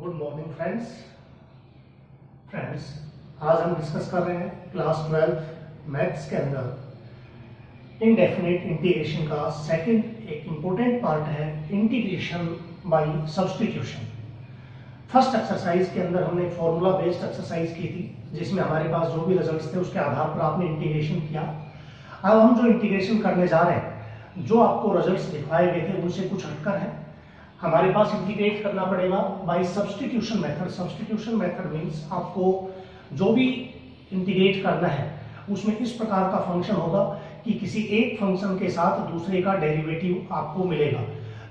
Good morning friends आज हम discuss कर रहे हैं क्लास 12 मैथ्स के अंदर इनडेफिनिट इंटीग्रेशन का सेकंड एक इम्पोर्टेंट पार्ट है integration by substitution. First exercise के अंदर हमने फॉर्मूला बेस्ड एक्सरसाइज की थी जिसमें हमारे पास जो भी रिजल्ट्स थे उसके आधार पर आपने इंटीग्रेशन किया। अब हम जो इंटीग्रेशन करने जा रहे हैं, जो आपको रिजल्ट्स दिखाए गए थे उनसे कुछ हटकर है। हमारे पास इंटीग्रेट करना पड़ेगा by substitution method. Substitution method means आपको जो भी इंटीग्रेट करना है उसमें इस प्रकार का फंक्शन होगा कि किसी एक फंक्शन के साथ दूसरे का डेरिवेटिव आपको मिलेगा।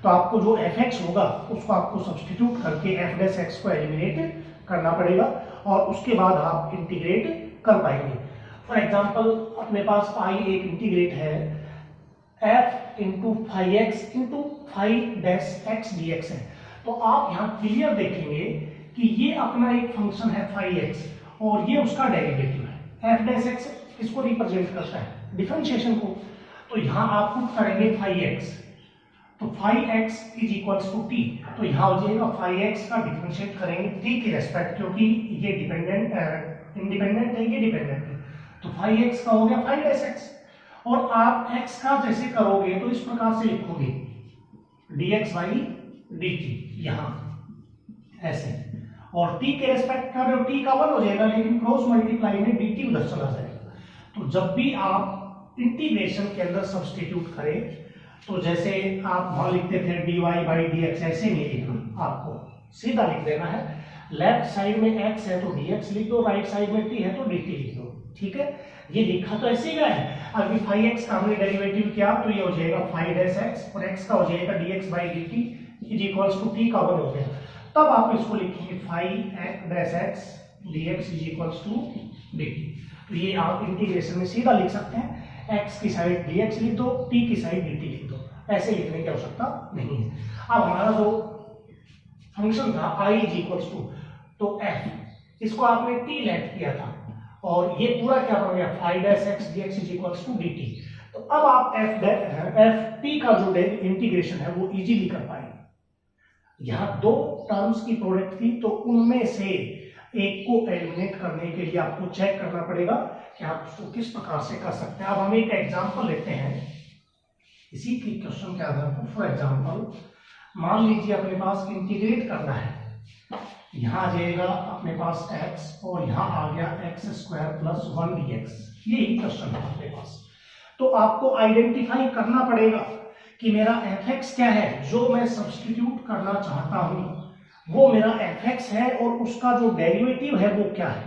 तो आपको जो fx होगा उसको आपको सब्स्टिट्यूट करके f' को एलिमिनेट करना पड़ेगा और उसके बाद आप इंटीग्रेट कर पाएंगे। फॉर एग्जांपल अपने पास पाई एक इंटीग्रेट है f into five x into five dash x d x है। तो आप यहाँ क्लियर देखेंगे कि ये अपना एक फंक्शन है फाइव एक्स और ये उसका डेरिवेटिव है f डैश एक्स, इसको रिप्रेजेंट करता है डिफरेंशिएशन को। तो यहाँ आप पुट करेंगे फाइव एक्स, तो five X is equals to T. तो यहाँ हो जाएगा फाइव एक्स का डिफरेंशिएट करेंगे टी की रेस्पेक्ट, क्योंकि ये इंडिपेंडेंट है, ये डिपेंडेंट है। तो फाइव एक्स का हो गया फाइव डैश एक्स। और आप x का जैसे करोगे तो इस प्रकार से लिखोगे dx बाई dt यहां ऐसे, और t के रेस्पेक्ट कर रहे हो t का 1 हो जाएगा, लेकिन क्रॉस मल्टीप्लाई में dt उधर चला जाएगा। तो जब भी आप इंटीग्रेशन के अंदर सब्स्टिट्यूट करें तो जैसे आप वहां लिखते थे dy बाई dx, ऐसे नहीं लिखना, आपको सीधा लिख देना है। लेफ्ट साइड में x है तो dx लिख दो, राइट साइड में t है तो dt लिख दो। ठीक है, ये लिखा तो ऐसे ही गया है। अभी 5x का हमने डेरिवेटिव किया तो ये हो जाएगा 5x और x का हो जाएगा dx by dt is equals to t का 1 हो गया। तब आप इसको लिखेंगे 5x dx is equals to dt। तो ये आप इंटीग्रेशन में सीधा लिख सकते हैं, x की साइड dx लिख दो, t की साइड dt लिख दो, ऐसे लिखने की आवश्यकता नहीं है। अब हमारा जो फंक्शन था i इज इक्वल्स टू, तो f इसको आपने t लेट किया था और ये पूरा क्या बन गया 5x dx is equals to dt। तो अब आप ft का जो इंटीग्रेशन है वो इजीली कर पाएंगे। यहाँ दो टर्म्स की प्रोडक्ट थी तो उनमें से एक को एलिमिनेट करने के लिए आपको चेक करना पड़ेगा कि आप उसको किस प्रकार से कर सकते हैं। अब हम एक एग्जांपल लेते हैं इसी की क्वेश्चन के आधार पर। फॉर एग्जांपल मान लीजिए अपने पास इंटीग्रेट करना है, यहाँ आ जाएगा अपने पास x और यहाँ आ गया x² प्लस 1 dx, यही क्वेश्चन है अपने पास। तो आपको आइडेंटिफाई करना पड़ेगा कि मेरा fx क्या है, जो मैं सब्स्टिट्यूट करना चाहता हूं वो मेरा fx है और उसका जो डेरिवेटिव है वो क्या है।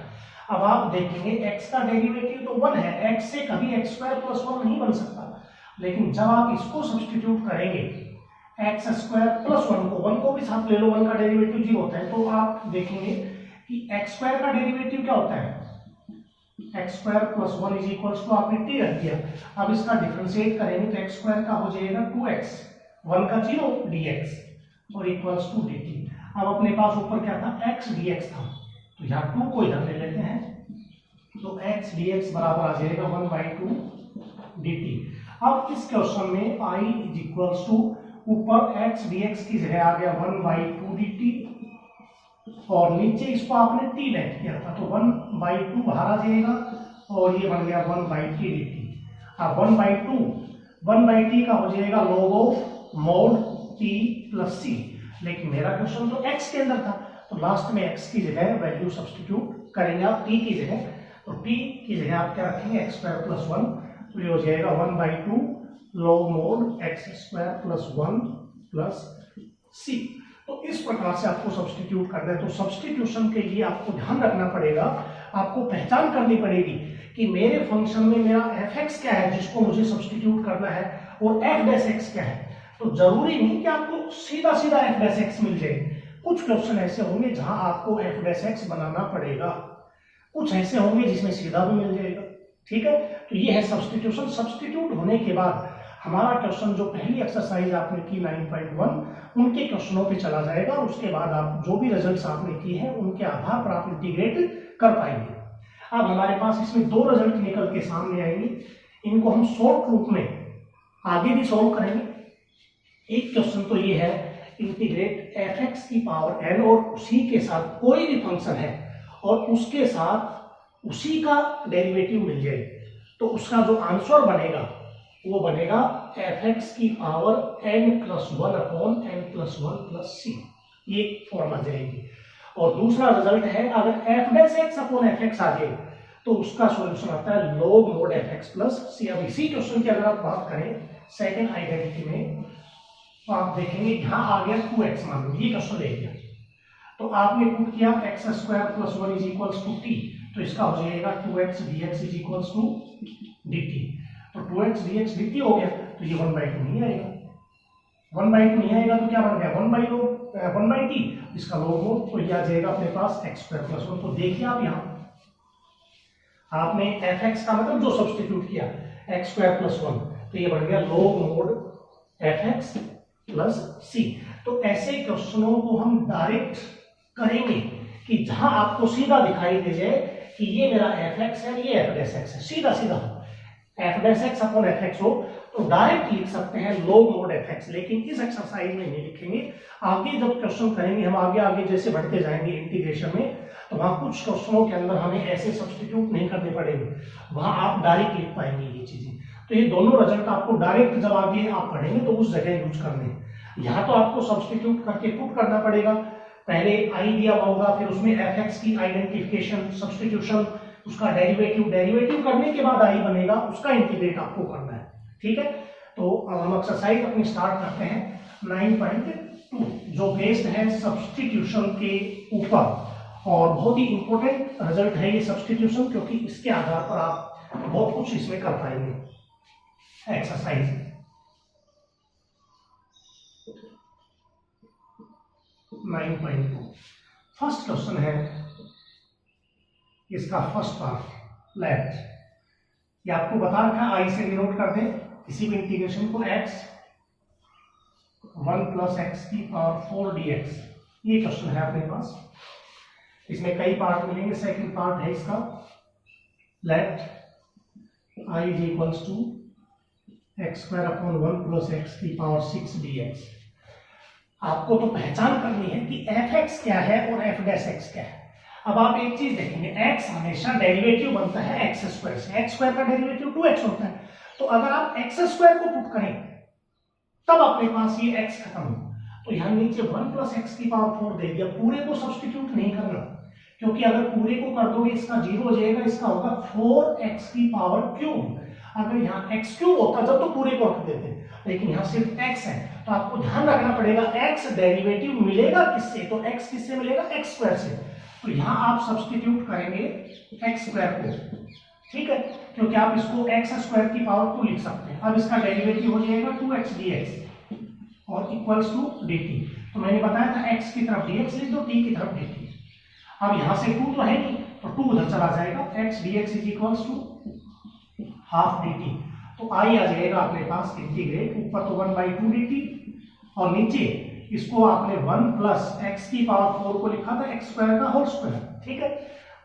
अब आप देखेंगे x का डेरिवेटिव तो 1 है, x से कभी x² प्लस 1 नहीं बन सकता, लेकिन जब आप इसको सब्स्टिट्यूट करेंगे x² प्लस 1 को भी साथ ले लो, 1 का डेरिवेटिव 0 होता है। तो आप देखेंगे कि x² का डेरिवेटिव क्या होता है, x² plus 1 is equals to आपने t रख दिया। अब इसका डिफरेंशिएट करेंगे तो x² का हो जाएगा 2x, 1 का 0 dx और इक्वल्स टू dt। अब अपने पास ऊपर क्या था x dx था, तो यहाँ 2 को इधर ले लेते हैं, तो x dx बराबर आ जाएगा 1/2 dt। अब इस क्वेश्चन में i इज इक्वल्स टू ऊपर x dx की जगह आ गया 1/2 dt और नीचे इसको आपने t लेट किया था तो 1/2 बाहर आ जाएगा और ये बन गया 1/3 dt। अब 1/2 का हो जाएगा log of mod t plus c, लेकिन मेरा क्वेश्चन तो x के अंदर था तो लास्ट में x की जगह वैल्यू सब्स्टिट्यूट करेंगे आप t की जगह। तो t की जगह आप क्या रखेंगे x² प्लस 1, तो ये हो जाएगा 1/2 log mod x² plus 1 plus c। तो इस प्रकार से आपको सब्स्टिट्यूट करना है। तो सब्स्टिट्यूशन के लिए आपको ध्यान रखना पड़ेगा, आपको पहचान करनी पड़ेगी कि मेरे फंक्शन में मेरा fx क्या है जिसको मुझे सब्स्टिट्यूट करना है और f' क्या है। तो जरूरी नहीं कि आपको सीधा सीधा f' मिल जाए, कुछ क्वेश्चन ऐसे होंगे जहां आपको f' बनाना पड़ेगा, कुछ ऐसे होंगे जिसमें सीधा भी मिल जाएगा। ठीक है, तो ये है सब्स्टिट्यूशन। सब्स्टिट्यूट होने के बाद हमारा क्वेश्चन जो पहली एक्सरसाइज आपने की 9.1 उनके क्वेश्चनों पे चला जाएगा और उसके बाद आप जो भी रिजल्ट्स आपने किए हैं उनके आधार पर आप इंटीग्रेट कर पाएंगे। अब हमारे पास इसमें दो रिजल्ट निकल के सामने आएंगे, इनको हम शॉर्ट रूप में आगे भी सॉल्व करेंगे। एक क्वेश्चन तो ये है इंटीग्रेट एफ एक्स की पावर एन और उसी के साथ कोई भी फंक्शन है और उसके साथ उसी का डेरिवेटिव मिल जाए तो उसका जो आंसर बनेगा वो बनेगा एफ एक्स की power N plus one upon N plus one plus C, ये फॉर्म आ जाएगी। और दूसरा रिजल्ट है अगर F dash X upon F X आ जाए तो उसका सॉल्यूशन आता है log mod F X plus C. अब इसी क्वेश्चन की अगर आप बात करें सेकंड आइडेंटिटी में तो आप देखेंगे यहाँ आ गया 2x, मान लो ये क्वेश्चन ले गया तो आपने पुट किया x square plus one is equals to T, तो इसका हो जाएगा 2x dx is equals to dt। तो 2x dx dt हो गया तो ये 1/2 नहीं आएगा, 1/2 नहीं आएगा तो क्या बन गया 1/t, इसका log mod, तो ये आ जाएगा अपने पास x स्क्वायर प्लस वन। तो देखिए आप यहाँ आपने एफ एक्स का मतलब जो सब्स्टिट्यूट किया एक्स स्क्वायर प्लस वन, तो ये बन गया log mod F X plus C. तो ऐसे क्वेश्चनों को हम डायरेक्ट करेंगे कि जहां आपको सीधा दिखाई दे जाए कि ये मेरा एफ एक्स है, ये एफ डैश एक्स है, सीधा सीधा F dash X upon F x हो तो डायरेक्ट लिख सकते हैं log mod एफ एक्स, लेकिन इस एक्सरसाइज में नहीं लिखेंगे। आगे जब क्वेश्चन करेंगे हम आगे जैसे बढ़ते जाएंगे इंटीग्रेशन में तो वहां कुछ क्वेश्चनों के अंदर हमें ऐसे सब्स्टिट्यूट नहीं करने पड़ेंगे, वहां आप डायरेक्ट लिख पाएंगे ये चीजें। तो ये दोनों रिजल्ट आपको डायरेक्ट जब आगे आप पढ़ेंगे तो उस जगह यूज करने हैं। यहाँ तो आपको सब्स्टिट्यूट करके पुट करना पड़ेगा, पहले आई दिया होगा फिर उसमें एफ एक्स की आइडेंटिफिकेशन सब्स्टिट्यूशन उसका डेरिवेटिव करने के बाद आई बनेगा, उसका इंटीग्रेट आपको करना है। ठीक है, तो अब हम एक्सरसाइज अपनी स्टार्ट करते हैं 9.2 जो बेस्ड है सब्स्टिट्यूशन के ऊपर, और बहुत ही इंपॉर्टेंट रिजल्ट है ये सब्स्टिट्यूशन क्योंकि इसके आधार पर आप बहुत कुछ इसमें कर पाएंगे। एक्सरसाइज 9.2 फर्स्ट क्वेश्चन है, इसका फर्स्ट पार्ट लेफ्ट, ये आपको बता रखा है, आई से डिनोट कर दें किसी भी इंटीग्रेशन को x 1 प्लस एक्स की पावर 4 dx, ये क्वेश्चन है अपने पास। इसमें कई पार्ट मिलेंगे, सेकंड पार्ट है इसका let I is equals to x square upon 1 plus x की पावर 6 dx। आपको तो पहचान करनी है कि एफ एक्स क्या है और एफ डैश एक्स क्या है। अब आप एक चीज देखेंगे, x हमेशा डेरिवेटिव बनता है एक्स स्क्वायर से, एक्स स्क्वायर का डेरिवेटिव 2x होता है, तो अगर आप एक्स स्क्वायर को पुट करें तब अपने पास ये x खत्म हो, तो यहाँ नीचे 1 प्लस एक्स की पावर 4 दे दिया। पूरे को सब्स्टिट्यूट नहीं करना क्योंकि अगर पूरे को कर दोगे इसका 0 हो जाएगा, इसका होगा 4x की पावर क्यूब। अगर यहाँ x क्यूब होता जब तो पूरे को रख देते, लेकिन यहाँ सिर्फ x है, तो आपको ध्यान रखना पड़ेगा x डेरिवेटिव मिलेगा किससे, तो x किससे मिलेगा एक्स स्क्वायर से, तो यहाँ आप सब्स्टिट्यूट करेंगे एक्स स्क्वायर को, ठीक है, क्योंकि आप इसको एक्स स्क्वायर की पावर 2 लिख सकते हैं। अब इसका डेरिवेटिव हो जाएगा 2x dx और इक्वल्स टू dt। तो मैंने बताया था x की तरफ dx लिख दो, t की तरफ dt। अब यहाँ से 2 तो है नहीं तो 2 उधर चला जाएगा, x dx is equals to half dt। तो आई आ जाएगा अपने पास इंटीग्रेट, ऊपर तो 1/2 dt और नीचे इसको आपने 1 प्लस एक्स की पावर 4 को लिखा था एक्स स्क्वायर का होल स्क्वायर, ठीक है,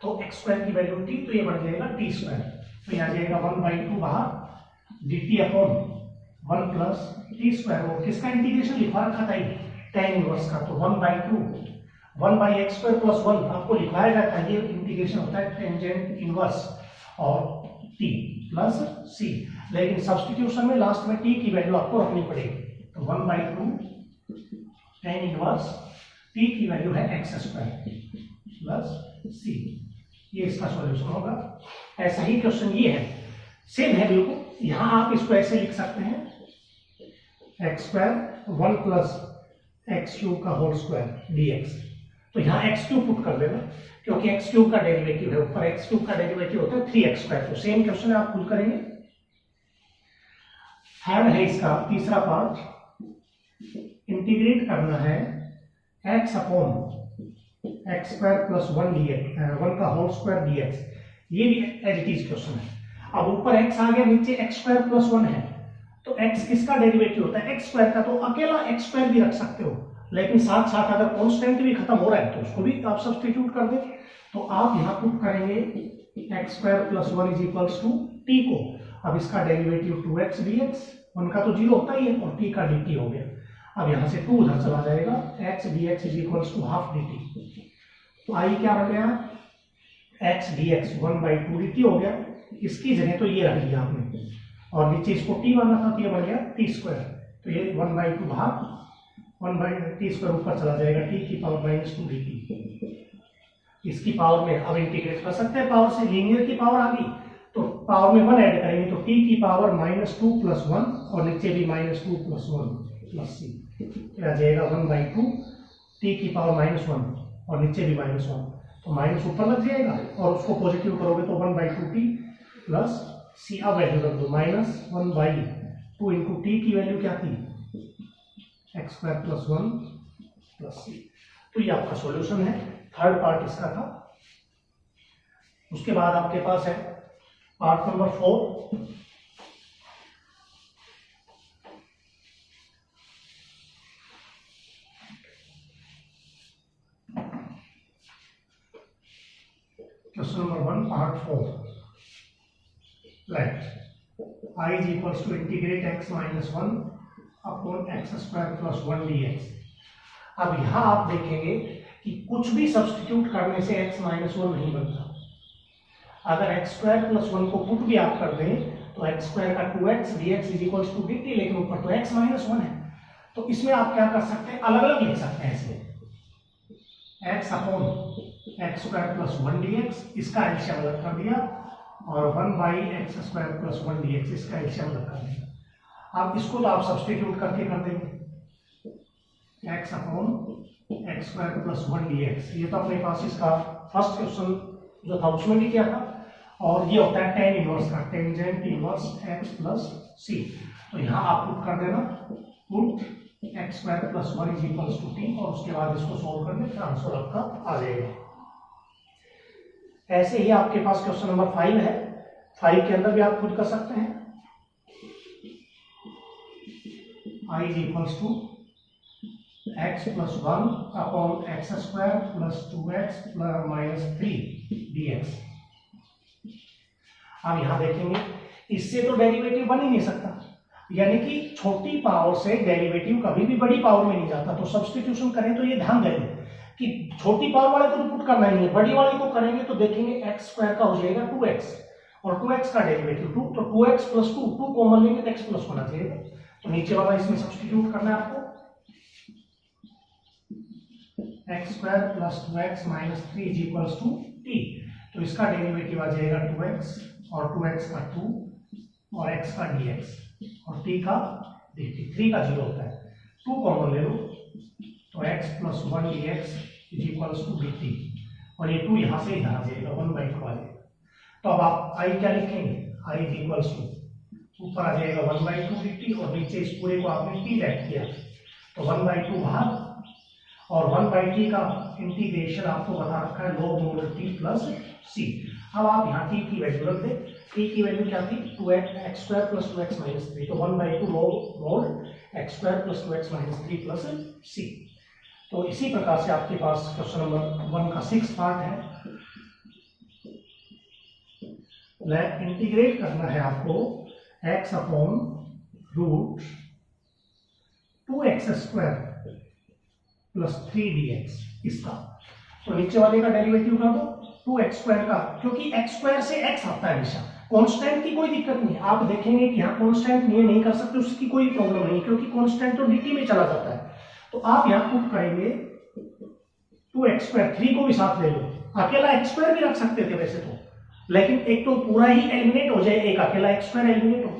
तो एक्स स्क्वायर की वैल्यू t, तो ये बन जाएगा टी स्क्वायर, तो यहाँ जाएगा 1/2 बाहर dt upon 1 plus T square. वो किसका इंटीग्रेशन लिखवा रखा था tan इनवर्स का, तो 1/2 1/x स्क्वायर प्लस 1 आपको लिखवाया गया था, ये इंटीग्रेशन होता है टेंजेंट इनवर्स और t प्लस c, लेकिन सब्स्टिट्यूशन में लास्ट में t की वैल्यू आपको रखनी पड़ेगी, तो 1/2 tan इनवर्स t की वैल्यू है एक्स स्क्वायर प्लस c, ये इसका सॉल्यूशन होगा। ऐसा ही क्वेश्चन ये है, सेम है बिल्कुल। यहां आप इसको ऐसे लिख सकते हैं x square 1 plus x cube का होल स्क्वायर dx, तो यहाँ एक्स क्यूब पुट कर देना क्योंकि एक्स क्यूब का डेरिवेटिव है, ऊपर एक्स क्यूब का डेरिवेटिव होता है 3x स्क्वायर। तो सेम क्वेश्चन है, आप पुट करेंगे। थर्ड है इसका तीसरा पार्ट, इंटीग्रेट करना है x upon x square plus 1 dx 1 का होल स्क्वायर dx, ये भी एज इट इज क्वेश्चन है। अब ऊपर x आ गया, नीचे एक्स स्क्वायर प्लस 1 है, तो x किसका डेरिवेटिव होता है एक्स स्क्वायर का, तो अकेला एक्स स्क्वायर भी रख सकते हो, लेकिन साथ साथ अगर कांस्टेंट भी खत्म हो रहा है तो उसको भी आप सब्स्टिट्यूट कर दें। तो आप यहाँ पुट करेंगे x square plus 1 is equals to t को, अब इसका डेरिवेटिव 2x dx, 1 का तो 0 होता ही है और t का dt हो गया। अब यहाँ से 2 उधर चला जाएगा, x d x is equals to half d t. तो आई क्या बन गया, x d x 1/2 d t हो गया। इसकी जगह तो ये रख दिया आपने और नीचे इसको टी माना था तो ये बन गया टी स्क्वायर। तो ये 1/2 भाग 1/t स्क्वायर ऊपर चला जाएगा, टी की पावर -2 डी टी। इसकी पावर में अब इंटीग्रेट कर सकते हैं, पावर से लीनियर की पावर आ गई तो पावर में 1 ऐड करेंगे तो t की पावर -2 + 1 और नीचे भी -2 + 1 + c आ जाएगा 1/2 t की पावर -1 और नीचे भी -1 तो माइनस ऊपर लग जाएगा और उसको पॉजिटिव करोगे तो 1/2 t + c। अब वैल्यू रख दो, -1/2 इंटू टी की वैल्यू क्या थी, x² + 1 + c। तो ये आपका सॉल्यूशन है, थर्ड पार्ट इसका था। उसके बाद आपके पास है part number 4। Question number 1 part 4। Let I is equals to integrate x - 1 upon x² + 1 dx। अब यहां आप देखेंगे कि कुछ भी सब्स्टिट्यूट करने से x - 1 नहीं बनता। अगर x² + 1 को पुट भी आप कर दें तो x² का 2x dx is equals to dt, लेकिन ऊपर तो x - 1 है। तो इसमें आप क्या कर सकते हैं, अलग अलग लिख सकते हैं। इसमें x अपॉन x² + 1 dx, इसका एलसीएम अलग कर दिया, और 1/x² + 1 dx, इसका एलसीएम अलग कर दिया। अब इसको तो आप सब्स्टिट्यूट करके कर देंगे, x अपॉन x² + 1 dx। ये तो अपने पास इसका फर्स्ट क्वेश्चन जो था उसमें भी किया था, और ये होता है tan इनवर्स का, टेंजेंट इनवर्स x + c। तो यहाँ आप पुट कर देना, पुट x² + 1 = t, और उसके बाद इसको सोल्व करने फिर आंसर आपका आ जाएगा। ऐसे ही आपके पास क्वेश्चन नंबर 5 है। 5 के अंदर भी आप खुद कर सकते हैं। I is equals to x + 1 upon x² + 2x - 3 dx। अब यहां देखेंगे इससे तो डेरिवेटिव बन ही नहीं सकता, यानी कि छोटी पावर से डेरिवेटिव कभी भी बड़ी पावर में नहीं जाता। तो सब्स्टिट्यूशन करें तो ये ध्यान देंगे कि छोटी पावर वाले को तो पुट करना ही है, बड़ी वाले को करेंगे तो देखेंगे x² का हो जाएगा 2x और 2x का डेरिवेटिव 2, तो 2x + 2 कॉमन लेंगे तो x + 1 आ जाएगा। तो नीचे वाला इसमें सब्स्टिट्यूट करना है आपको, x² + 2x - 3 = t। तो इसका डेरिवेटिव आ जाएगा 2x और 2x का 2 और x का dx और t का dt। 3 का 0 होता है, 2 कॉमन ले लो तो x + 1 dx = dt, और ये 2 यहां से इधर आ जाएगा, 1/2 आ जाएगा। तो अब आप i क्या लिखेंगे, i = ऊपर आ जाएगा 1/2 dt और नीचे इस पूरे को आपने t लेट किया तो 1/2 भाग, और 1/t का इंटीग्रेशन आपको बता रखा है log mod t + c। अब आप यहाँ t की वैल्यू रख दें, t की वैल्यू क्या थी, 2x² + 2x - 3, तो 1/2 log mod x² + 2x - 3 + c। तो इसी प्रकार से आपके पास क्वेश्चन नंबर 1 का 6 पार्ट है। इंटीग्रेट करना है आपको x upon root 2x² + 3 dx इसका। तो नीचे वाले का डेरिवेटिव कर दो 2x² का, क्योंकि x² से x आता है हमेशा, कांस्टेंट की कोई दिक्कत नहीं है। आप देखेंगे कि यहाँ कांस्टेंट नहीं कर सकते, उसकी कोई प्रॉब्लम नहीं, क्योंकि कांस्टेंट तो dt में चला जाता है। तो आप यहाँ पुट करेंगे 2x², 3 को भी साथ ले लो, अकेला x² भी रख सकते थे वैसे तो, लेकिन एक तो पूरा ही एलिमिनेट हो जाए, एक अकेला x² एलिमिनेट हो।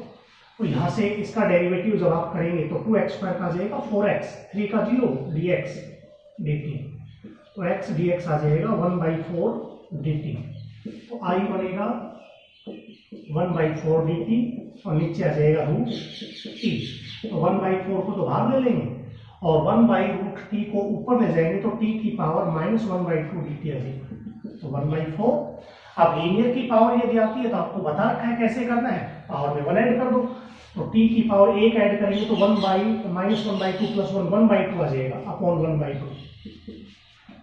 तो यहाँ से इसका डेरिवेटिव जब आप करेंगे तो 2x² का जाएगा 4x, 3 का 0 dx dt, तो x dx आ जाएगा 1/4 dt। तो i बनेगा 1/4 dt और नीचे आ जाएगा रूट t। तो 1/4 को तो बाहर ले लेंगे और 1/√t को ऊपर ले जाएंगे तो t की पावर -1/2 dt आ जाएगी, तो 1/4। अब लीनियर की पावर यदि आती है तो आपको बता रखा है कैसे करना है, पावर में 1 ऐड कर दो, तो t की पावर 1 ऐड करेंगे तो -1/2 + 1 1/2 आ जाएगा अपॉन 1/2।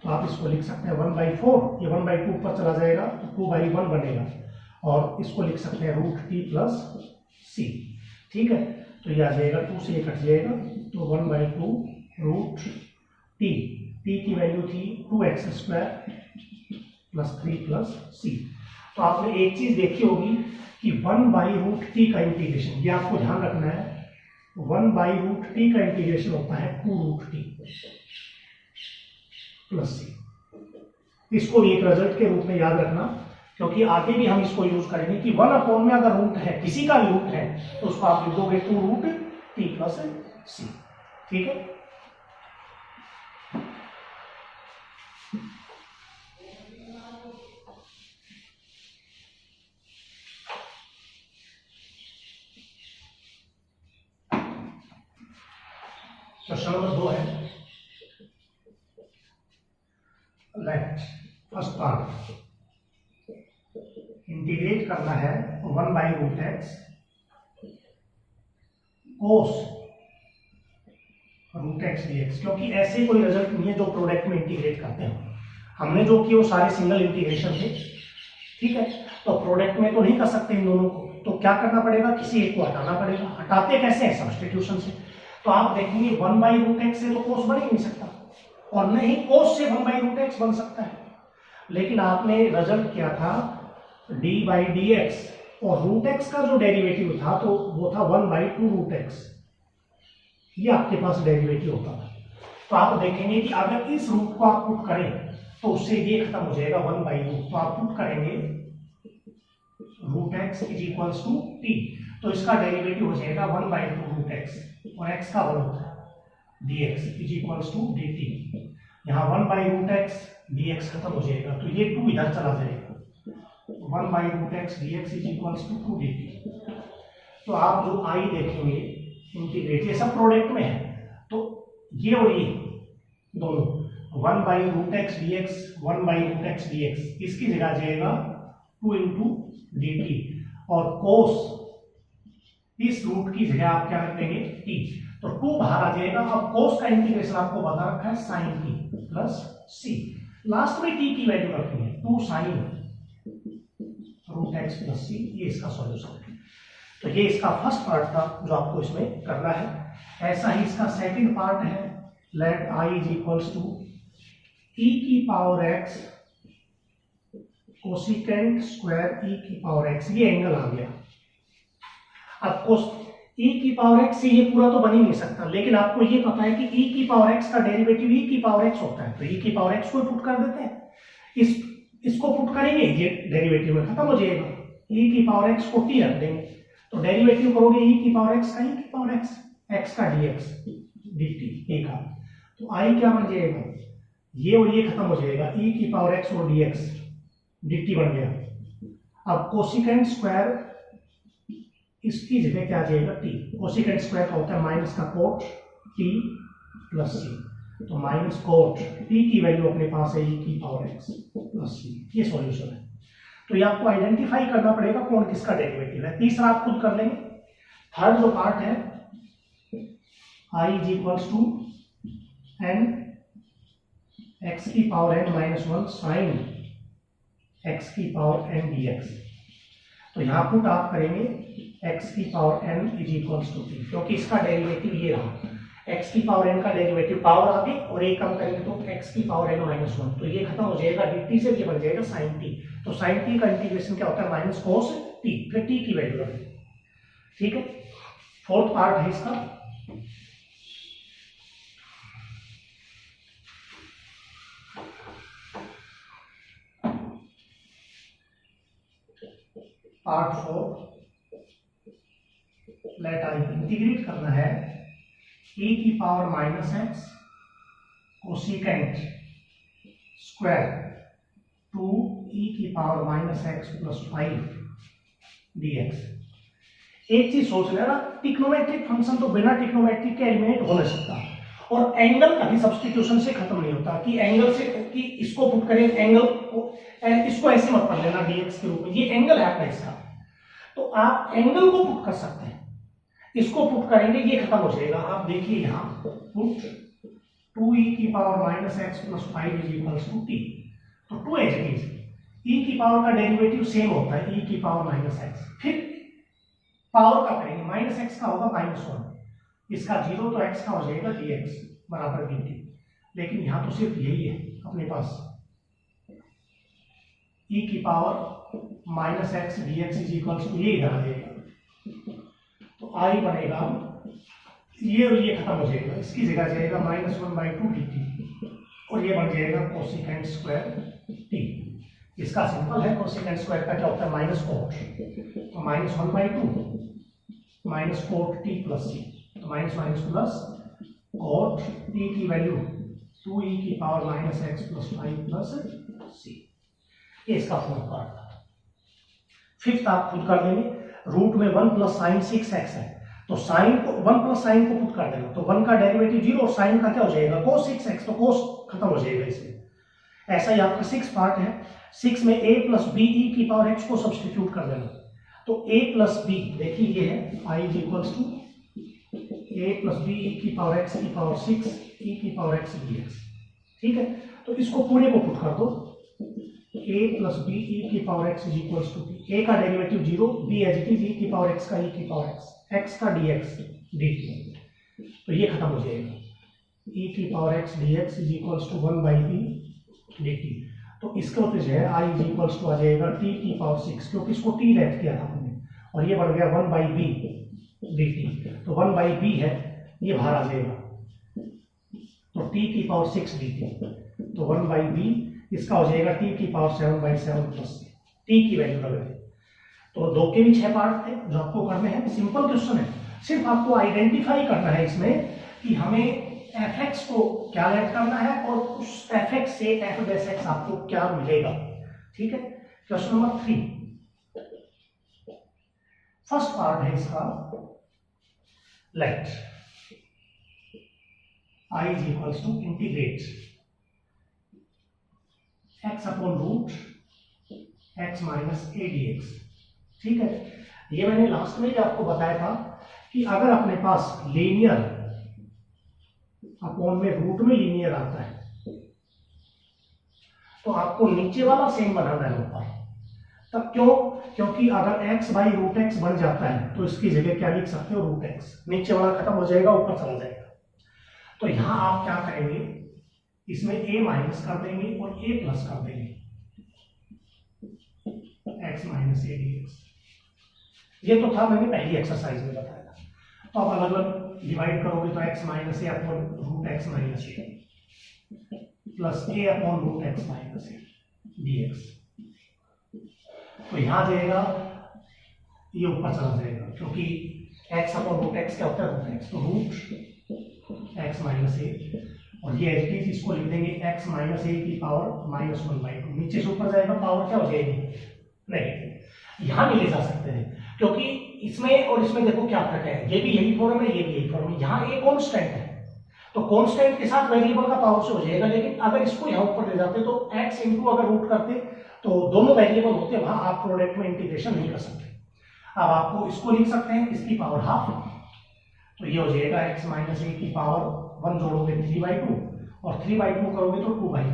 तो आप इसको लिख सकते हैं 1/4, ये 1/2 ऊपर चला जाएगा तो 2/1 बनेगा, और इसको लिख सकते हैं √t + c। ठीक है, तो ये आ जाएगा 2 से ये कट जाएगा, तो 1/2 रूट टी, टी की वैल्यू थी 2x² + 3 + c। तो आपने एक चीज देखी होगी कि 1/√t का इंटीग्रेशन, ये आपको ध्यान रखना है, 1/√t का इंटीग्रेशन होता है 2√t + c। इसको एक रिजल्ट के रूप में याद रखना, क्योंकि आगे भी हम इसको यूज करेंगे कि 1/, में अगर रूट है, किसी का भी रूट है, तो उसको आप लिख दोगे 2√t + c। ठीक है। क्वेश्चन नंबर 2 है, लेट फर्स्ट पार्ट इंटीग्रेट करना है 1/√x cos √x dx, क्योंकि ऐसे कोई रिजल्ट नहीं है जो प्रोडक्ट में इंटीग्रेट करते हैं। हमने जो किए वो सारे सिंगल इंटीग्रेशन थे। ठीक है, तो प्रोडक्ट में तो नहीं कर सकते इन दोनों को, तो क्या करना पड़ेगा, किसी एक को हटाना पड़ेगा। हटाते कैसे है, सब्स्टिट्यूशन से। तो आप देखेंगे 1/√x से तो cos बन ही नहीं सकता, और न ही cos से 1/√x बन सकता है। लेकिन आपने रिजल्ट किया था d/dx, और √x का जो डेरिवेटिव था तो वो था 1/2√x, ये आपके पास डेरिवेटिव होता था। तो आप देखेंगे कि अगर इस रूट को आप पुट करें तो उससे ये खत्म हो जाएगा 1/√। तो आप पुट करेंगे √x = t, तो इसका डेरिवेटिव हो जाएगा 1/2√x, और x का 1 होता है, dx = dt। यहाँ 1/√x dx खत्म हो जाएगा, तो ये 2 इधर चला जाएगा, 1/√x dx = 2 dt। तो आप जो i देखेंगे इंटीग्रेट, ये सब प्रोडक्ट में है, तो ये और ये दोनों 1/√x dx 1/√x dx, इसकी जगह आ जाएगा 2 dt, और cos इस रूट की जगह आप क्या रख देंगे, t, तो 2 बाहर आ जाएगा। अब cos का इंटीग्रेशन आपको बता रखा है sin t + c, लास्ट में t की वैल्यू रखेंगे 2 sin √x + c, ये इसका सॉल्यूशन है। तो ये इसका फर्स्ट पार्ट था जो आपको इसमें करना है। ऐसा ही इसका सेकंड पार्ट है, let i = e⁻x cosecant square e⁻x, ये एंगल आ गया। अब e⁻x से ये पूरा तो बन ही नहीं सकता, लेकिन आपको ये पता है कि e⁻x का डेरिवेटिव e⁻x होता है, तो e⁻x को पुट कर देते हैं, इसको पुट करेंगे, ये डेरिवेटिव में खत्म हो जाएगा। e⁻x को t रख देंगे, तो डेरिवेटिव करोगे e⁻x का e⁻x, x का dx dt, a का, तो i क्या बन जाएगा, ये और ये खत्म हो जाएगा, e⁻x और dx dt बन गया। अब कोसिकेंट स्क्वायर, इसकी जगह क्या आ जाएगा, t, कोसिकेंट स्क्वायर का होता है माइनस का कोट t + c, तो माइनस कोट t की वैल्यू अपने पास है e⁻x + c, ये सॉल्यूशन है। तो ये आपको आइडेंटिफाई करना पड़ेगा कौन किसका डेरिवेटिव है। तीसरा आप खुद कर लेंगे। थर्ड जो पार्ट है, i = n x⁻n - 1 sin x⁻n dx, तो यहां पुट आप करेंगे x⁻n = t, क्योंकि इसका डेरिवेटिव ये रहा, x⁻n का डेरिवेटिव पावर आ गई, और एक कम करेंगे तो x⁻n - 1, तो ये खत्म हो जाएगा dt से, ये बन जाएगा sin t। तो sin t का इंटीग्रेशन क्या होता है, माइनस cos t, फिर t की वैल्यू रखें। ठीक है, फोर्थ पार्ट है इसका, पार्ट 4, लेट i इंटीग्रेट करना है e⁻−x cosecant square 2e⁻−x + 5 dx। एक चीज सोच लेना, ट्रिग्नोमेट्रिक फंक्शन तो बिना ट्रिग्नोमेट्रिक के एलिमिनेट हो नहीं सकता, और एंगल कभी सब्स्टिट्यूशन से खत्म नहीं होता कि एंगल से, कि इसको पुट करें एंगल को, इसको ऐसे मत पढ़ लेना dx के रूप में, ये एंगल है आपका इसका, तो आप एंगल को पुट कर सकते हैं, इसको पुट करेंगे ये खत्म हो जाएगा। आप देखिए यहाँ पुट 2e⁻−x + 5 = t, तो 2 एज इट इज, e की पावर का डेरिवेटिव सेम होता है e⁻−x, फिर पावर का करेंगे, -x का होगा -1, इसका 0 तो x का हो जाएगा dx बराबर dt, लेकिन यहाँ तो सिर्फ यही है अपने पास e की power minus x d x is equals to, ये इधर आ जाएगा तो i बनेगा ये और ये खत्म हो जाएगा, इसकी जगह जाएगा -1/2 dt और ये बन जाएगा कोसेकेंट स्क्वायर t। इसका सिंपल है, कोसेकेंट स्क्वायर का क्या होता है माइनस कोट, तो -1/2 minus cot t plus c, तो minus minus plus coat t की वैल्यू 2e की power minus x plus 5 plus c, ये इसका फॉर्म पार्ट था। फिफ्थ आप खुद कर देंगे, रूट में 1 प्लस साइन 6x है, तो साइन को 1 प्लस साइन को पुट कर देना, तो 1 का डेरिवेटिव 0 और साइन का क्या हो जाएगा cos 6x, तो cos खत्म हो जाएगा इसमें। ऐसा ही आपका 6 पार्ट है, 6 में a प्लस बी ई की पावर x को सब्सटीट्यूट कर देना, तो a प्लस बी देखिए ये है i is equals to a plus b e की पावर x की पावर 6 e की पावर x dx, ठीक है। तो इसको पूरे को पुट कर दो, a प्लस बी ई की power x is equals to a का derivative 0, b as it is e की पावर x का e की पावर x का dx dt, तो ये खत्म हो जाएगा, e की power x dx is equals to 1/b dt, तो इसका उत्तर जो है i इज इक्वल्स टू आ जाएगा t की पावर 6, क्योंकि इसको t रैट किया था हमने, और ये बन गया 1/b dt, तो 1/b है ये बाहर आ जाएगा, तो t की पावर 6 dt, तो 1/b इसका हो जाएगा t की पावर 7/7 प्लस t की वैल्यू लगा दे। तो दो के भी 6 पार्ट थे जो आपको करने हैं, सिंपल क्वेश्चन है, सिर्फ आपको आइडेंटिफाई करना है इसमें कि हमें fx को क्या लेट करना है और उस fx से f बेस x आपको क्या मिलेगा, ठीक है। क्वेश्चन नंबर 3, फर्स्ट पार्ट है इसका, let i is equals to integrate x upon root x minus a dx, ठीक है। ये मैंने लास्ट में ही आपको बताया था कि अगर अपने पास लीनियर अपॉन में रूट में लीनियर आता है तो आपको नीचे वाला सेम बनाना है ऊपर, तब क्यों, क्योंकि अगर x बाई रूट एक्स बन जाता है तो इसकी जगह क्या लिख सकते हो रूट x, नीचे वाला खत्म हो जाएगा ऊपर चला जाएगा। तो यहां आप क्या करेंगे, इसमें a माइनस कर देंगे और a प्लस कर देंगे, x माइनस a dx, ये तो था मैंने पहली एक्सरसाइज में बताया था। तो अब अलग अलग डिवाइड करोगे तो x माइनस ए अपॉन रूट एक्स माइनस ए प्लस ए अपॉन रूट एक्स माइनस ए dx, तो यहां जाएगा ये ऊपर चला जाएगा, क्योंकि x अपॉन रूट एक्स क्या होता है रूट एक्स, तो रूट एक्स माइनस ए, और ये एज इट इज इसको लिख देंगे x माइनस ए की पावर -1/2, नीचे से ऊपर जाएगा पावर क्या हो जाएगी नेगेटिव, यहां भी ले जा सकते हैं क्योंकि इसमें और इसमें देखो क्या फर्क है, ये भी यही फॉर्म है ये भी यही फॉर्म है, यहाँ एक कांस्टेंट है तो कांस्टेंट के साथ वेरिएबल का पावर से हो जाएगा, लेकिन अगर इसको यहाँ ऊपर ले जाते तो x इंटू अगर रूट करते तो दोनों वेरिएबल होते, वहां आप प्रोडक्ट में इंटीग्रेशन नहीं कर सकते। अब आपको इसको लिख सकते हैं इसकी पावर हाफ, तो ये हो जाएगा x माइनस ए की पावर 1 जोड़ोगे 3/2 और 3/2 करोगे तो 2/3,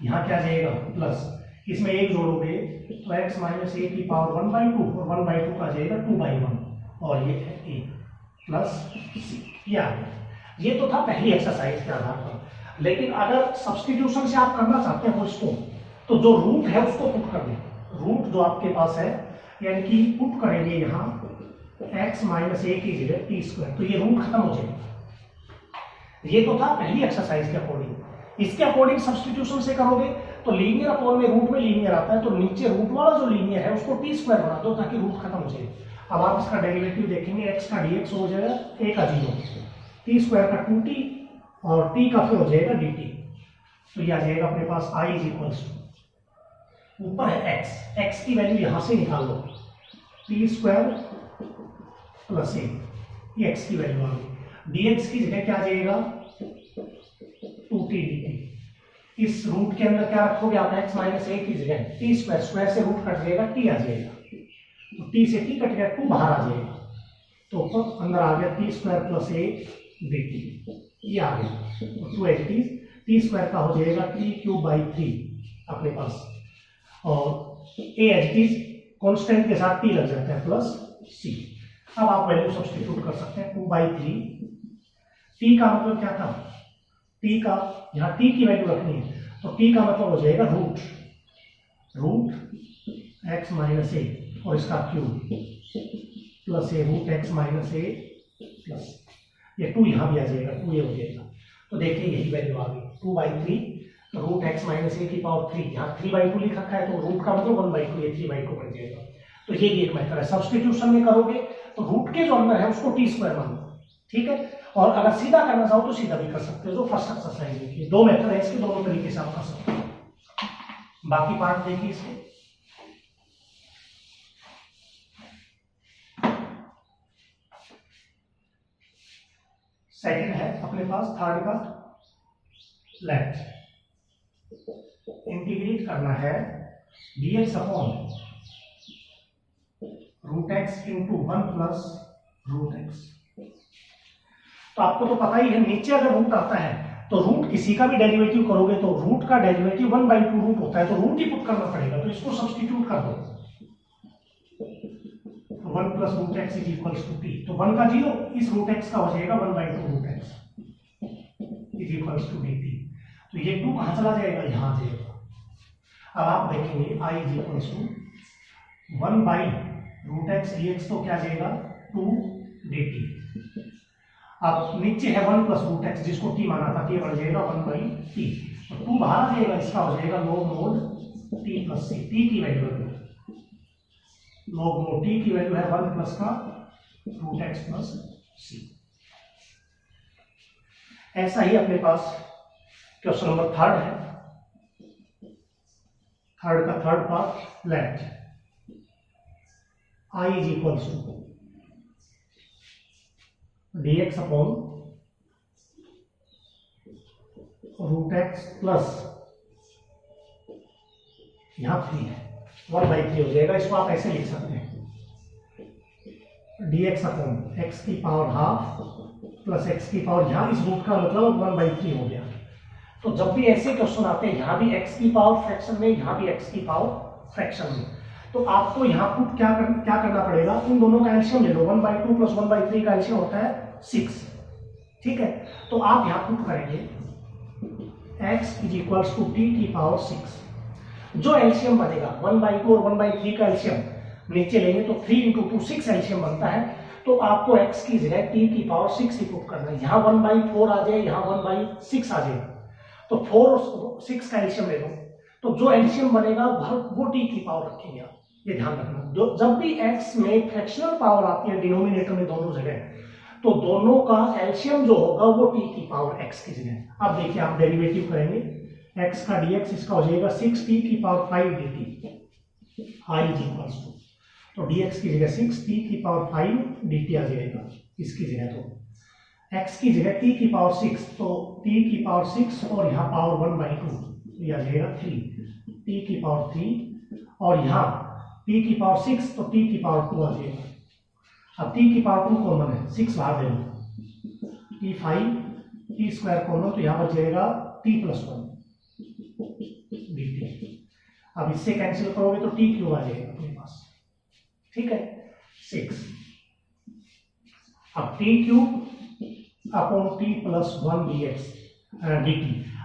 यहाँ क्या जाएगा प्लस, इसमें एक जोड़ोगे तो x माइनस ए की पावर 1/2 और 1/2 का जाएगा 2/1 और ये है a प्लस c, ये आ गया। ये तो था पहली एक्सरसाइज के आधार पर, लेकिन अगर सब्स्टिट्यूशन से आप करना चाहते हो इसको तो जो रूट है उसको पुट कर दें, रूट जो आपके पास है यानी कि पुट करेंगे यहाँ x माइनस ए की जगह t², तो ये रूट खत्म हो जाएगा। ये तो था पहली एक्सरसाइज के अकॉर्डिंग, इसके अकॉर्डिंग सब्स्टिट्यूशन से करोगे तो लीनियर अपॉन में रूट में लीनियर आता है, तो नीचे रूट वाला जो लीनियर है उसको t² बना दो ताकि रूट खत्म हो जाए। अब आप इसका डेरिवेटिव देखेंगे, x का dx हो जाएगा a का 0, t² का 2t और t का फिर हो जाएगा dt, तो ये आ जाएगा अपने पास i इज इक्वल्स टू, ऊपर है x की वैल्यू यहां से निकाल लो, t² प्लस a, ये x की वैल्यू आ गई, dx की जगह क्या आ जाएगा 2t dt, इस रूट के अंदर क्या रखोगे आप x माइनस ए की जगह t², स्क्वायर से रूट कट जाएगा t आ जाएगा, तो t से t कट गया 2 बाहर आ जाएगा, तो ऊपर अंदर आ गया t² प्लस a dt, ये आ गया, तो 2 एज इट इज t² का हो जाएगा t³ 3 अपने पास, और a as it is constant के साथ t लग जाता है प्लस c। अब आप वैल्यू सब्स्टिट्यूट कर सकते हैं 2/3। टी का मतलब क्या था, टी का यहाँ टी की वैल्यू रखनी है, तो टी का मतलब हो जाएगा रूट x माइनस ए और इसका क्यूब प्लस ए रूट x माइनस ए प्लस ये 2 यहाँ भी आ जाएगा, 2 ये हो जाएगा। तो देखिए यही वैल्यू आ गई 2/3, तो रूट x माइनस ए की पावर 3, यहाँ 3/2 लिख रखा है, तो रूट का मतलब 1/2, ये 3/2 बन जाएगा। तो ये भी एक मेथड है। सब्स्टिट्यूशन में करोगे तो रूट के जो अंदर है उसको t² मान लो, ठीक है। और अगर सीधा करना चाहो तो सीधा भी कर सकते हो, जो फर्स्ट एक्सरसाइज देखिए। 2 मेथड है इसके, दोनों तरीके से आप कर सकते हो। बाकी पार्ट देखिए इसके। सेकंड है अपने पास थर्ड का, लेट इंटीग्रेट करना है dx upon root x into 1 plus root x. तो आपको तो पता ही है, नीचे अगर रूट आता है तो रूट किसी का भी डेरिवेटिव करोगे तो रूट का डेरिवेटिव 1/2 रूट होता है, तो रूट ही पुट करना पड़ेगा। तो इसको सब्स्टिट्यूट कर दो, 1 plus root x is equals to T. तो 1 का 0, इस रूट एक्स का हो जाएगा 1/2 root x is equals to dt। तो ये 2 कहां चला जाएगा, यहां आ जाएगा। अब आप देखेंगे i is equals to 1/√x dx, तो क्या जाएगा 2 dt। अब नीचे है 1 प्लस रूट एक्स जिसको t माना था, ये बन जाएगा 1/t। तो 2 बाहर आ जाएगा, इसका हो जाएगा log mod t plus c। t की वैल्यू है log mod t की वैल्यू है 1 प्लस का रूट एक्स प्लस c। ऐसा ही अपने पास क्वेश्चन नंबर 3 है। थर्ड का third part, let i is equals to dx upon root x plus, यहां 3 है 1/3 हो जाएगा। इसको आप ऐसे लिख सकते हैं dx अपॉन x की पावर हाफ प्लस x की पावर, यहां इस रूट का मतलब 1/3 हो गया। तो जब भी ऐसे क्वेश्चन आते हैं, यहां भी x की पावर फ्रैक्शन में, यहां भी x की पावर फ्रैक्शन में, तो आपको यहां पुट क्या करना पड़ेगा, इन दोनों का एलसीएम ले लो। 1/2 प्लस 1/3 का एलसीएम होता है 6, ठीक है। तो आप यहां पुट करेंगे x is equals to t की पावर 6। जो एलसीएम बनेगा 1/2 और 1/3 का एलसीएम नीचे लेंगे तो 3 × 2 6 एलसीएम बनता है। तो आपको x की जगह t की पावर 6 ही पुट करना है। यहाँ 1/4 आ जाए, यहाँ 1/6 आ जाए, तो 4 और 6 का एलसीएम ले लो। तो जो एलसीएम बनेगा वो t की पावर रखेंगे आप, ये ध्यान रखना। जब भी x में फ्रैक्शनल पावर आती है डिनोमिनेटर में दोनों जगह, तो दोनों का एलसीएम जो होगा वो t की पावर x की जगह। अब देखिए आप डेरिवेटिव करेंगे, x का dx इसका हो जाएगा 6t की power 5 dt i is equals to, तो dx की जगह 6t की पावर 5 dt आ जाएगा इसकी जगह। तो x की जगह t की पावर 6, तो t की पावर 6 और यहाँ पावर 1/2, तो यह आ जाएगा 3 t की पावर 3, और यहाँ t की पावर 6 तो t की पावर 2 आ जाएगा। अब t की पावर 2 कॉमन है, 6 बाहर ले लो, t² कॉमन, तो यहाँ बच जाएगा t+1 dt। अब इससे कैंसिल करोगे तो t³ आ जाएगा अपने पास, ठीक है 6। अब t³ अपॉन t+1 dt।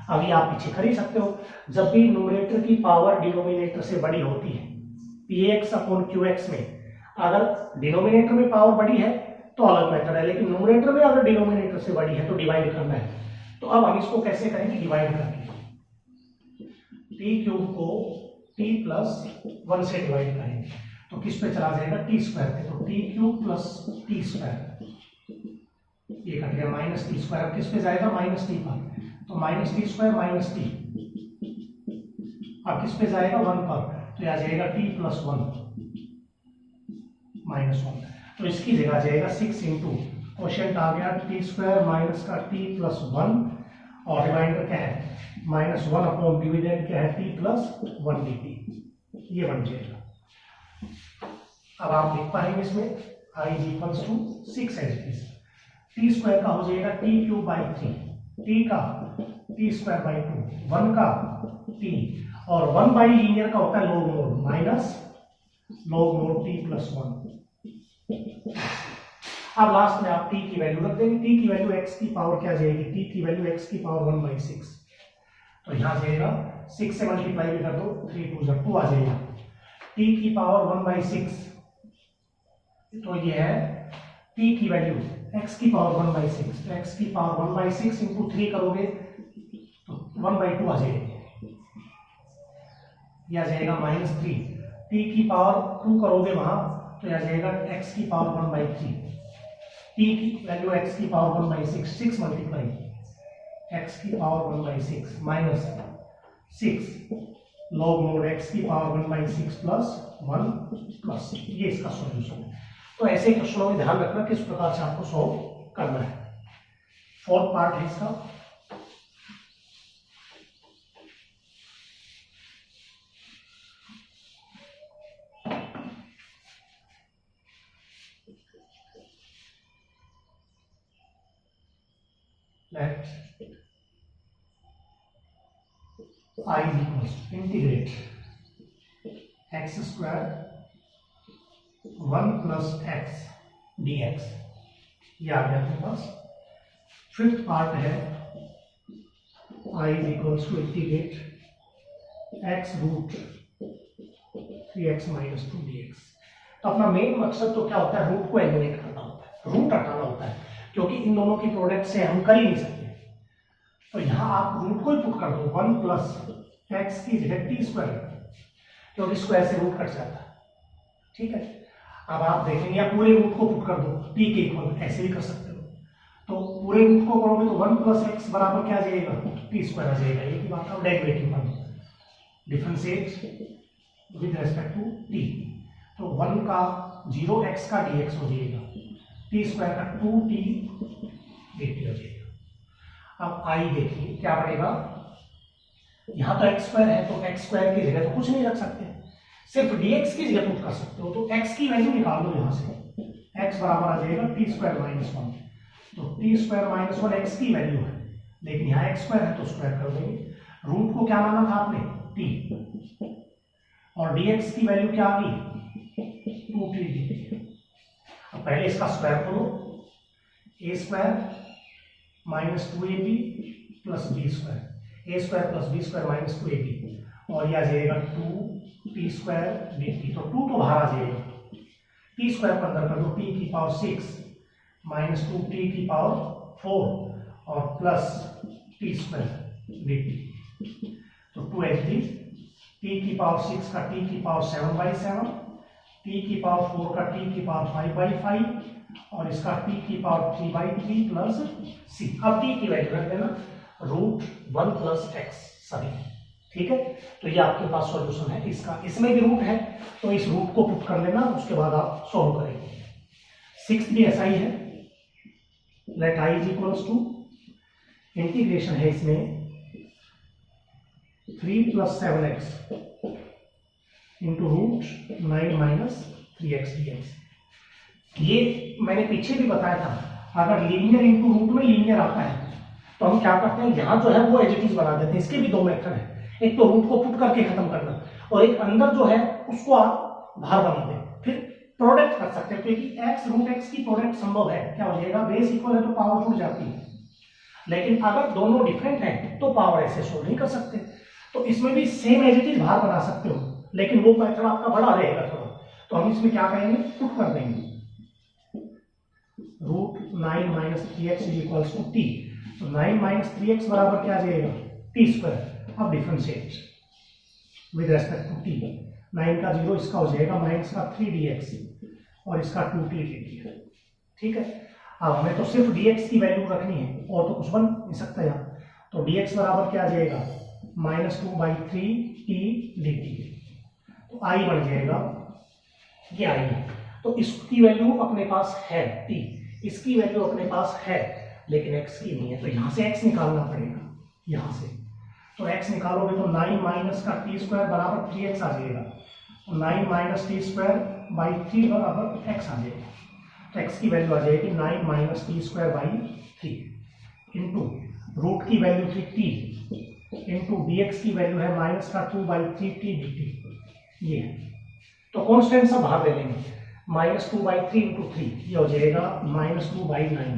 अभी आप पीछे कर ही सकते हो, जब भी न्यूमरेटर की पावर डिनोमिनेटर से बड़ी होती है, px अपॉन qx में अगर डिनोमिनेटर में पावर बड़ी है तो अलग मेथड है, लेकिन न्यूमरेटर में अगर डिनोमिनेटर से बड़ी है तो डिवाइड करना है। तो अब हम इसको कैसे करेंगे, डिवाइड करके t³ को t+1 से डिवाइड करेंगे, तो किस पे चला जाएगा, t² पे। तो t³ + t², ये कट गया -t²। अब किस पे जाएगा, -t पर, तो -t² - t। अब किस पे जाएगा, 1 पर, तो यह आ जाएगा t+1 -1। तो इसकी जगह आ जाएगा 6 × क्वोशिएंट आ गया t² माइनस का t+1, और रिमाइंडर क्या है -1 अपॉन डिविडेंड क्या है t+1 dt, ये बन जाएगा। अब आप लिख पाएंगे इसमें i is equals to 6 as it is, t² का हो जाएगा t³ 3, t का t²/2, 1 का t, और 1/लीनियर का होता है log mod t+1। अब लास्ट में आप t की वैल्यू रख देंगे। t की वैल्यू x की पावर क्या जाएगी, t की वैल्यू x की पावर 1/6, तो यहाँ जाएगा 6 से मल्टीप्लाई भी कर दो, 3 2 2 आ जाएगा। t की पावर 1/6, तो ये है t की वैल्यू x की पावर 1/6, तो x की पावर 1/6 इंटू 3 करोगे तो 1/2 आ जाएगी, यह आ जाएगा -3। t की पावर 2 करोगे वहां तो यह आ जाएगा x की पावर 1/3। t की वैल्यू x की पावर 1/6, 6 मल्टीप्लाई x की power 1/6 minus 6 log mode x की पावर 1/6 प्लस 1 प्लस 6, ये इसका सॉल्यूशन है। तो ऐसे क्वेश्चनों में ध्यान रखना किस प्रकार से आपको सॉल्व करना है। फोर्थ पार्ट है इसका, let I equals integrate x square 1 plus x dx, ये आ गया अपने पास। फिफ्थ पार्ट है I equals to integrate x root 3x minus 2 dx। तो अपना मेन मकसद तो क्या होता है, रूट को एलिमिनेट करना होता है, रूट हटाना होता है, क्योंकि इन दोनों की प्रोडक्ट से हम कर ही नहीं सकते। तो यहां आप रूट को ही पुट कर दो, 1 प्लस एक्स की जगह टी स्क्वायर, क्योंकि स्क्वायर से रूट कट जाता है, ठीक है। अब आप देखेंगे या पूरे रूट को पुट कर दो टी के इक्वल, ऐसे भी कर सकते हो। तो पूरे रूट को करोगे तो 1 प्लस एक्स बराबर क्या आ जाएगा, टी स्क्वायर आ जाएगा। ये की बात आप डेरिवेटिव बन differentiate with respect to T, तो 1 का 0 एक्स का dx हो जाएगा, टी स्क्वायर का 2t dt हो जाएगा। अब आई देखिए क्या पड़ेगा, यहां तो x स्क्वायर है तो x स्क्वायर की जगह तो कुछ नहीं रख सकते, सिर्फ dx की जगह पुट कर सकते हो। तो x की वैल्यू निकाल दो यहां से, x बराबर आ जाएगा टी स्क्वायर माइनस 1, तो टी स्क्वायर माइनस 1 x की वैल्यू है, लेकिन यहाँ x स्क्वायर है तो स्क्वायर कर देंगे। रूट को क्या माना था आपने, t, और dx की वैल्यू क्या आ गई, 2t dt। अब पहले इसका स्क्वायर करो, a square minus 2ab plus b square, a square plus b square minus 2ab, और यह आ जाएगा 2t स्क्वायर dt। तो 2 तो बाहर आ जाएगा, t स्क्वायर पर अंदर कर दो, t की पावर 6 माइनस 2t की पावर 4 और प्लस t स्क्वायर dt। तो 2h t की पावर 6 का t की पावर 7/7, t की पावर 4 का t की पावर 5/5 और इसका t की पावर 3/3 प्लस c। अब t की वैल्यू रख देना रूट 1 प्लस एक्स सभी, ठीक है। तो ये आपके पास सॉल्यूशन है इसका, इसमें भी रूट है तो इस रूट को पुट कर लेना, उसके बाद आप सॉल्व करेंगे। सिक्स्थ भी ऐसा ही है, let i is equals to integration है इसमें 3 plus 7x into root 9 minus 3x dx। ये मैंने पीछे भी बताया था, अगर लीनियर इंटू रूट में लीनियर आता है तो हम क्या करते हैं, यहाँ जो है वो एज इट इज बना देते हैं। इसके भी दो मेथड है, एक तो रूट को पुट करके खत्म करना, और एक अंदर जो है उसको आप बाहर बना दें, फिर प्रोडक्ट कर सकते हैं, क्योंकि x रूट x की प्रोडक्ट संभव है। क्या हो जाएगा, बेस इक्वल है तो पावर जुड़ जाती है, लेकिन अगर दोनों डिफरेंट है तो पावर ऐसे सोल्व नहीं कर सकते। तो इसमें भी सेम एज इट इज बाहर बना सकते हो, लेकिन वो मेथड आपका बड़ा रहेगा थोड़ा। तो हम इसमें क्या करेंगे, पुट कर देंगे root 9 minus 3x is equals to T. तो 9 माइनस 3x बराबर क्या आ जाएगा, टी स्क्वायर। अब differentiate with respect to t, 9 का 0 इसका हो जाएगा माइनस का 3dx और इसका 2t dt, ठीक है। अब हमें तो सिर्फ dx की वैल्यू रखनी है और तो कुछ बन नहीं सकता यहाँ। तो dx बराबर क्या आ जाएगा, -2/3t dt। तो i बन जाएगा, ये i है। तो इसकी वैल्यू अपने पास है t, इसकी वैल्यू अपने पास है, लेकिन x की नहीं है, तो यहां से x निकालना पड़ेगा यहां से। तो x निकालोगे तो 9 माइनस का टी स्क्वायर बराबर 3x आ जाएगा, तो 9 माइनस टी स्क्वायर बाई 3 बराबर x आ जाएगा। तो x की वैल्यू आ जाएगी 9 minus t square by 3 into root की वैल्यू थी t इंटू dx की वैल्यू है माइनस का 2/3t dt, ये है। तो कॉन्स्टेंट सब बाहर ले लेंगे, -2/3 इंटू 3 ये हो जाएगा -2/9,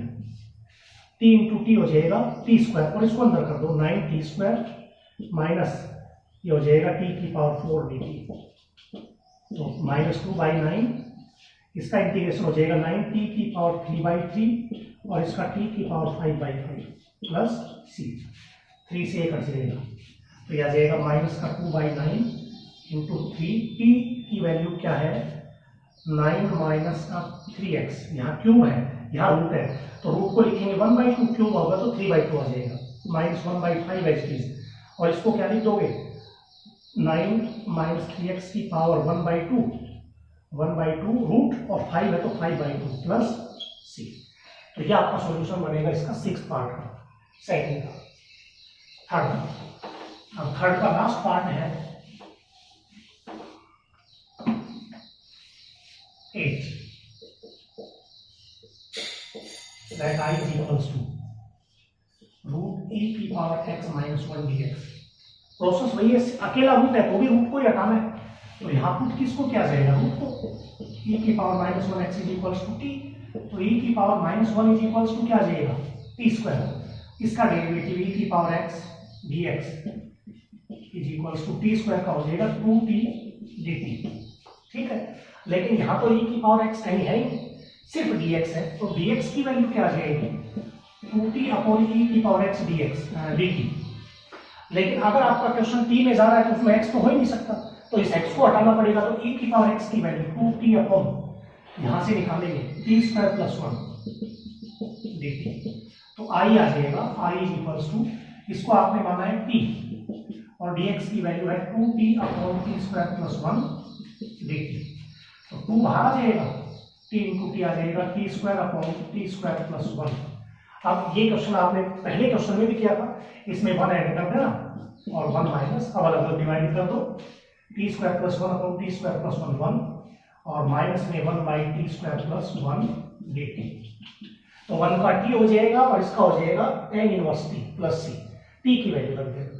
t इंटू टी हो जाएगा t स्क्वायर, और इसको अंदर कर दो 9t स्क्वायर माइनस ये हो जाएगा t की पावर 4 dt, तो -2/9 इसका इंटीग्रेशन हो जाएगा 9t की पावर 3/3 और इसका t की पावर 5/5 प्लस c, 3 से 1 कट जाएगा, तो यह आ जाएगा माइनस का 2/9 इंटू 3, t की वैल्यू क्या है 9 माइनस का 3x, यहाँ क्यूब है यहाँ रूट है, तो रूट को लिखेंगे 1/2, क्यूब होगा तो 3/2 आ जाएगा, माइनस 1/5 एच, और इसको क्या लिख दोगे 9 माइनस 3x की पावर 1/2 रूट और 5 है तो 5/2 प्लस c, तो ये आपका सॉल्यूशन बनेगा इसका 6th पार्ट का, सेकंड का। अब थर्ड का लास्ट पार्ट है 8, that I is equals to root e की power x minus 1 dx। Process वही है, अकेला रूट है तो भी रूट को ही हटाना है, तो यहाँ पुट किसको क्या जाएगा रूट को, e की power minus 1 x is equals to T, तो e की power minus 1 is equals to क्या आ जाएगा टी स्क्वायर, इसका डेरिवेटिव e की power x dx is equals to t square का हो जाएगा 2t dt, ठीक है। लेकिन यहाँ तो e की पावर x कहीं है ही, सिर्फ dx है, तो dx की वैल्यू क्या आ जाएगी 2t अपॉन e की पावर x dt। लेकिन अगर आपका क्वेश्चन t में जा रहा है तो उसमें x तो हो ही नहीं सकता, तो इस x को हटाना पड़ेगा, तो e की पावर x की वैल्यू 2t अपॉन यहाँ से निकालेंगे t स्क्वायर प्लस 1 dt, तो i आ जाएगा i इज इक्वल्स टू, इसको आपने माना है t और dx की वैल्यू है 2t upon t square plus 1 dt, तो 2 बाहर आ जाएगा, t इंटू टी आ जाएगा t square upon t square plus 1। अब ये क्वेश्चन आपने पहले क्वेश्चन में भी किया था, इसमें 1 ऐड कर देना और 1 माइनस, अब अलग अलग डिवाइड कर दो, T square plus 1 upon T square plus 1 और माइनस में 1/t स्क्वायर प्लस 1 dt, तो 1 का t हो जाएगा और इसका हो जाएगा tan inverse t plus c, t की वैल्यू रख देगा।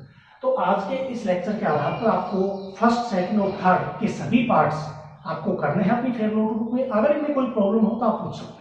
तो आज के इस लेक्चर के आधार पर आपको फर्स्ट, सेकंड और थर्ड के सभी पार्ट्स आपको करने हैं अपनी फेवरेट नोटबुक में, अगर इनमें कोई प्रॉब्लम हो तो आप पूछ सकते हैं।